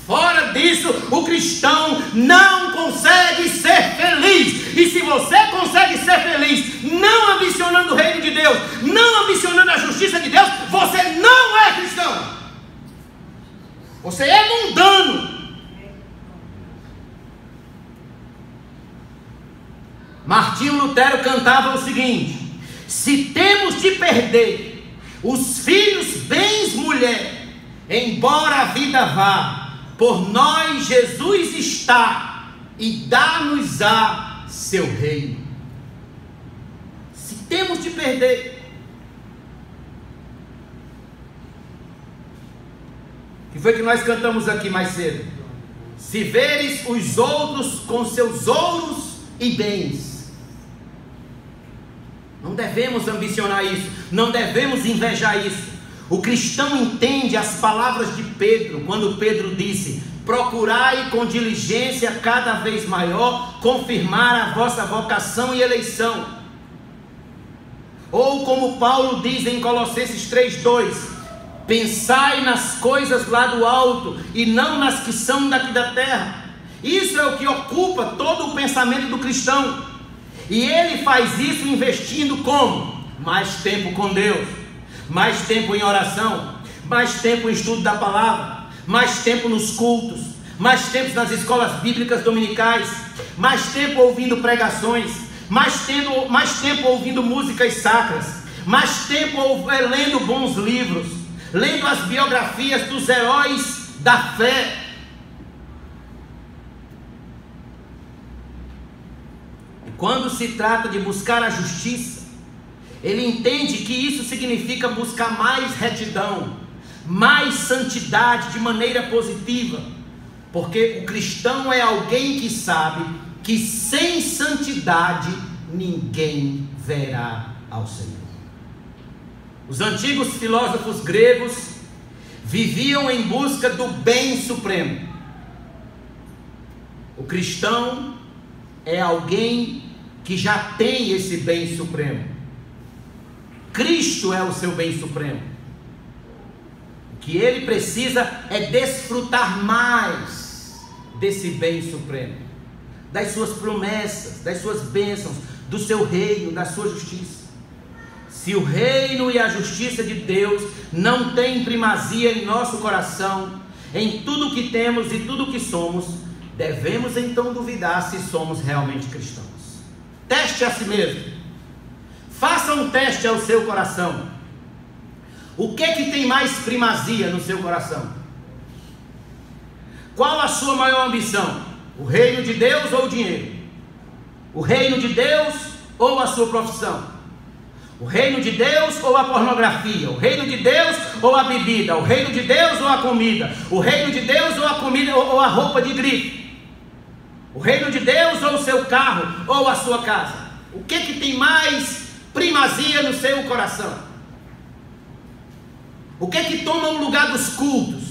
Fora disso, o cristão não consegue ser feliz. E se você consegue ser feliz, não ambicionando o reino de Deus, não ambicionando a justiça de Deus, você não é cristão. Você é mundano. Martinho Lutero cantava o seguinte: se temos de perder os filhos, bens, mulher, embora a vida vá, por nós Jesus está e dá-nos-á seu reino. Se temos de perder, que foi que nós cantamos aqui mais cedo? Se veres os outros com seus ouros e bens. Não devemos ambicionar isso, não devemos invejar isso. O cristão entende as palavras de Pedro, quando Pedro disse: procurai com diligência cada vez maior confirmar a vossa vocação e eleição. Ou como Paulo diz em Colossenses 3:2: pensai nas coisas lá do alto e não nas que são daqui da terra. Isso é o que ocupa todo o pensamento do cristão. E ele faz isso investindo como? Mais tempo com Deus, mais tempo em oração, mais tempo em estudo da palavra, mais tempo nos cultos, mais tempo nas escolas bíblicas dominicais, mais tempo ouvindo pregações, mais tempo ouvindo músicas sacras, mais tempo lendo bons livros, lendo as biografias dos heróis da fé. E quando se trata de buscar a justiça, ele entende que isso significa buscar mais retidão, mais santidade de maneira positiva, porque o cristão é alguém que sabe que sem santidade ninguém verá ao Senhor. Os antigos filósofos gregos viviam em busca do bem supremo. O cristão é alguém que já tem esse bem supremo. Cristo é o seu bem supremo. O que ele precisa é desfrutar mais desse bem supremo, das suas promessas, das suas bênçãos, do seu reino, da sua justiça. Se o reino e a justiça de Deus não têm primazia em nosso coração, em tudo que temos e tudo que somos, devemos então duvidar se somos realmente cristãos. Teste a si mesmo. Faça um teste ao seu coração. O que tem mais primazia no seu coração? Qual a sua maior ambição? O reino de Deus ou o dinheiro? O reino de Deus ou a sua profissão? O reino de Deus ou a pornografia? O reino de Deus ou a bebida? O reino de Deus ou a comida? O reino de Deus ou a comida ou a roupa de grife? O reino de Deus ou o seu carro ou a sua casa? O que tem mais primazia no seu coração? O que toma o lugar dos cultos?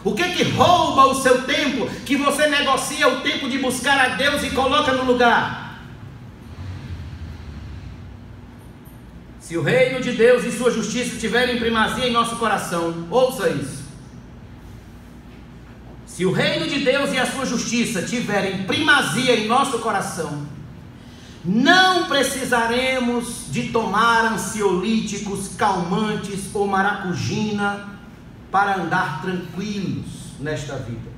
O que que rouba o seu tempo, que você negocia o tempo de buscar a Deus e coloca no lugar? Se o reino de Deus e sua justiça tiverem primazia em nosso coração, ouça isso. Se o reino de Deus e a sua justiça tiverem primazia em nosso coração, não precisaremos de tomar ansiolíticos, calmantes ou maracujina para andar tranquilos nesta vida,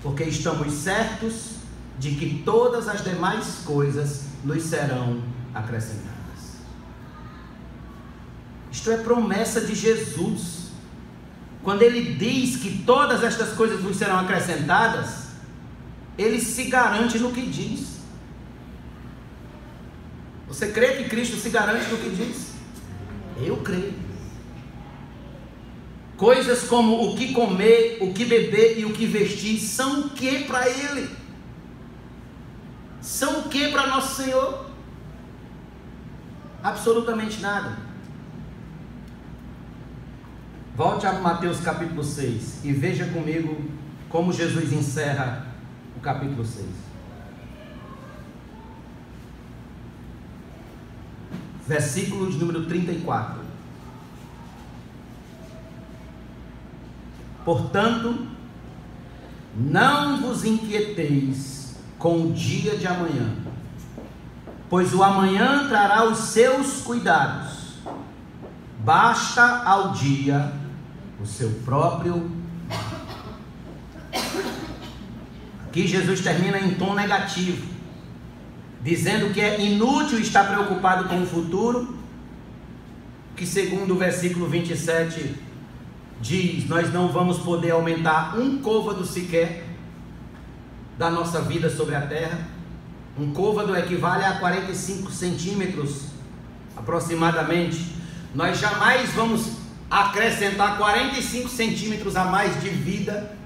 porque estamos certos de que todas as demais coisas nos serão acrescentadas. Isto é promessa de Jesus. Quando ele diz que todas estas coisas nos serão acrescentadas, ele se garante no que diz. Você crê que Cristo se garante no que diz? Eu creio. Coisas como o que comer, o que beber e o que vestir são o que para Ele? São o que para nosso Senhor? Absolutamente nada. Volte a Mateus capítulo 6 e veja comigo como Jesus encerra o capítulo 6. Versículo de número 34. Portanto, não vos inquieteis com o dia de amanhã, pois o amanhã trará os seus cuidados. Basta ao dia o seu próprio mal. Aqui Jesus termina em tom negativo, dizendo que é inútil estar preocupado com o futuro, que segundo o versículo 27 diz, nós não vamos poder aumentar um côvado sequer da nossa vida sobre a terra. Um côvado equivale a 45 centímetros aproximadamente. Nós jamais vamos acrescentar 45 centímetros a mais de vida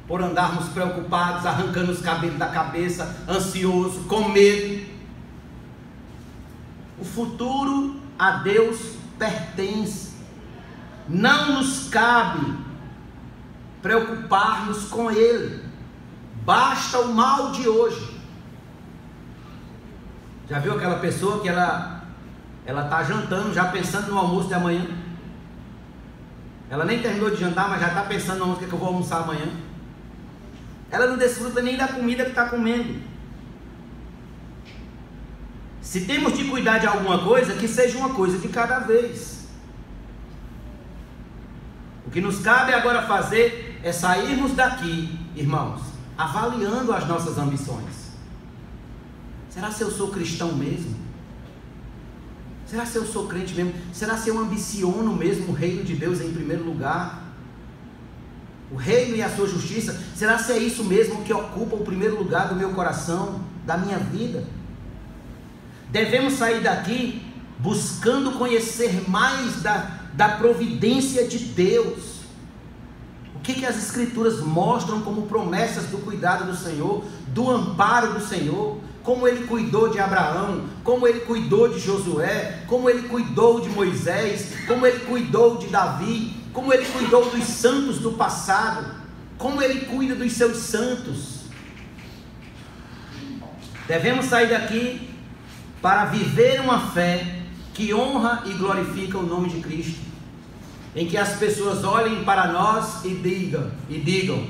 por andarmos preocupados, arrancando os cabelos da cabeça, ansioso, com medo. O futuro a Deus pertence. Não nos cabe preocupar-nos com ele. Basta o mal de hoje. Já viu aquela pessoa que ela está jantando, já pensando no almoço de amanhã? Ela nem terminou de jantar, mas já está pensando no almoço que eu vou almoçar amanhã. Ela não desfruta nem da comida que está comendo. Se temos de cuidar de alguma coisa, que seja uma coisa de cada vez. O que nos cabe agora fazer é sairmos daqui, irmãos, avaliando as nossas ambições. Será se eu sou cristão mesmo? Será se eu sou crente mesmo? Será se eu ambiciono mesmo o reino de Deus em primeiro lugar? O reino e a sua justiça? Será se é isso mesmo que ocupa o primeiro lugar do meu coração, da minha vida? Devemos sair daqui buscando conhecer mais da providência de Deus. O que as Escrituras mostram como promessas do cuidado do Senhor, do amparo do Senhor, como Ele cuidou de Abraão, como Ele cuidou de Josué, como Ele cuidou de Moisés, como Ele cuidou de Davi, como Ele cuidou dos santos do passado, como Ele cuida dos seus santos. Devemos sair daqui para viver uma fé que honra e glorifica o nome de Cristo, em que as pessoas olhem para nós e digam,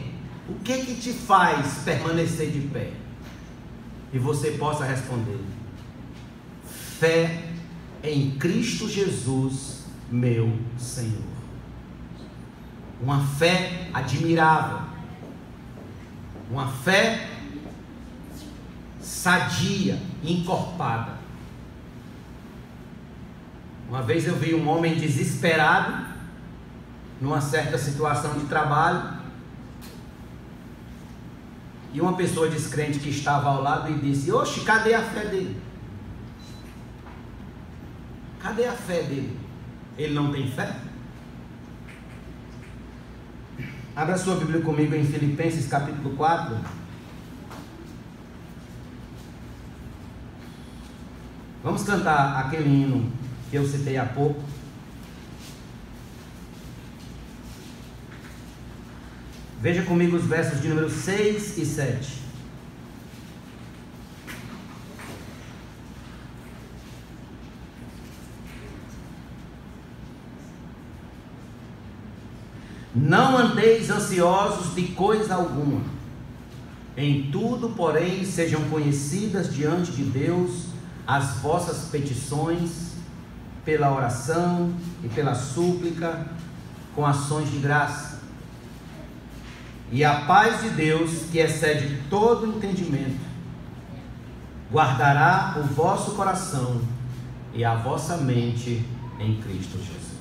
o que te faz permanecer de pé? E você possa responder, fé em Cristo Jesus, meu Senhor. Uma fé admirável, uma fé sadia, encorpada. Uma vez eu vi um homem desesperado numa certa situação de trabalho, e uma pessoa descrente que estava ao lado e disse, oxe, cadê a fé dele? Cadê a fé dele? Ele não tem fé? Abra sua Bíblia comigo em Filipenses capítulo 4. Vamos cantar aquele hino que eu citei há pouco. Veja comigo os versos de número 6 e 7. Não andeis ansiosos de coisa alguma. Em tudo, porém, sejam conhecidas diante de Deus as vossas petições, pela oração e pela súplica, com ações de graça. E a paz de Deus, que excede todo entendimento, guardará o vosso coração e a vossa mente em Cristo Jesus.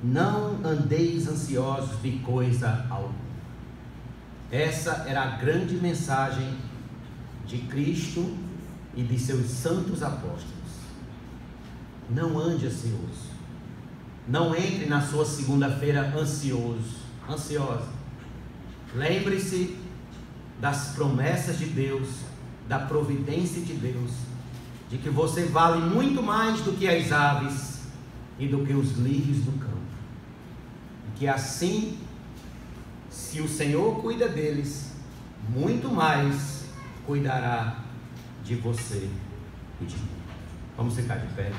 Não andeis ansiosos de coisa alguma. Essa era a grande mensagem de Cristo e de seus santos apóstolos. Não ande ansioso. Não entre na sua segunda-feira ansiosa. Lembre-se das promessas de Deus, da providência de Deus, de que você vale muito mais do que as aves e do que os lírios do campo. E que assim, se o Senhor cuida deles, muito mais cuidará de você e de mim. Vamos ficar de pé.